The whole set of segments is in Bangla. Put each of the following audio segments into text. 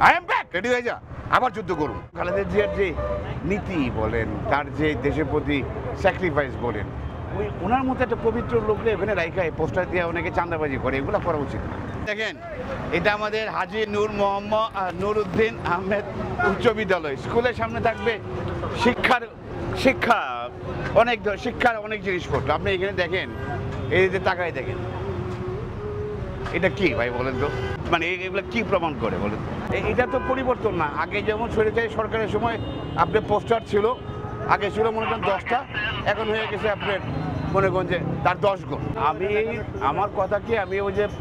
আই এম ব্যাক, রেডি হয়ে যা, আবার যুদ্ধ করুন। খালেদা জিয়ার যে নীতি বলেন, তার যে দেশের প্রতি স্যাক্রিফাইস বলেন, ওনার মতো একটা পবিত্র লোককে এখানে রাইখায় পোস্টার দিয়ে অনেকে চাঁদাবাজি করে, এগুলো করা উচিত না। দেখেন, এটা আমাদের হাজী নূর মোহাম্মদ নুরউদ্দিন আহমেদ উচ্চ বিদ্যালয়, স্কুলের সামনে থাকবে শিক্ষার অনেক জিনিসপত্র। আপনি এখানে দেখেন, এই যে তাকায় দেখেন, এটা কি ভাই বলেন তো, মানে এগুলো কি প্রমাণ করে বলেন? এটা তো পরিবর্তন না। আগে যেমন স্বৈরাচারী সরকারের সময় আপনার পোস্টার ছিল, আগে ছিল মনে করেন 10টা, এখন হয়ে গেছে আপনার মনে করেন যে তার 10 গুণ। আমার কথা কি, আমি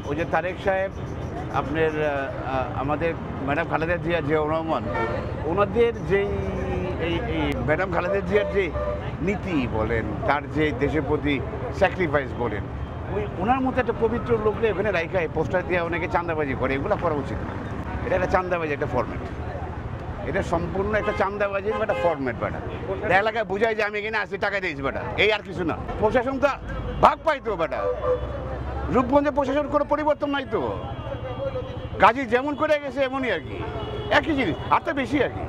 ওই যে তারেক সাহেব, আপনার আমাদের ম্যাডাম খালেদা জিয়া রহমান, ওনাদের যেই এই ম্যাডাম খালেদা জিয়ার যে নীতি বলেন, তার যে দেশের প্রতি স্যাক্রিফাইস বলেন, ওনার মতো একটা পবিত্র লোককে এখানে রাইখায় পোস্টার দিয়ে অনেকে চাঁদাবাজি করে, এগুলো করা উচিত না। এটা একটা চাঁদাবাজি, একটা ফরম্যাট, এটা সম্পূর্ণ একটা চাঁদাবাজির একটা ফরম্যাট। বেটা এলাকায় বুঝায় যে আমি এখানে আসি, টাকা দিয়েছি বেটা, এই আর কিছু না। প্রশাসন তো ভাগ পাইতো বেটা, রূপগঞ্জে প্রশাসন কোনো পরিবর্তন নাই তো, গাজী যেমন করে গেছে এমনই আর কি, একই জিনিস, আর তো বেশি আর কি,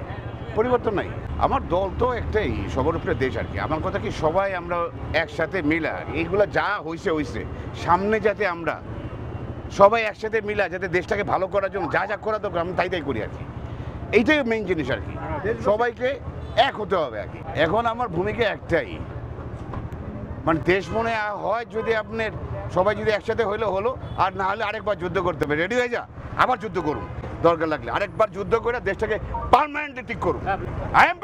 পরিবর্তন নাই। আমার দল তো একটাই, সবার উপরে দেশ আর কি। আমার কথা কি, সবাই আমরা একসাথে মিলা এইগুলো যা হয়েছে সামনে যাতে আমরা সবাই একসাথে মিলা যাতে দেশটাকে ভালো করার জন্য যা করা দরকার আমরা তাই করি আর কি। এইটাই মেইন জিনিস আর কি, সবাইকে এক হতে হবে আর কি। এখন আমার ভূমিকা একটাই, মানে দেশ মনে হয় যদি আপনার সবাই যদি একসাথে হলো, আর না হলে আরেকবার যুদ্ধ করতে হবে, রেডি হয়ে যা, আবার যুদ্ধ করুন, দরকার লাগলে আরেকবার যুদ্ধ করে দেশটাকে পার্মানেন্টলি ঠিক করুন। I am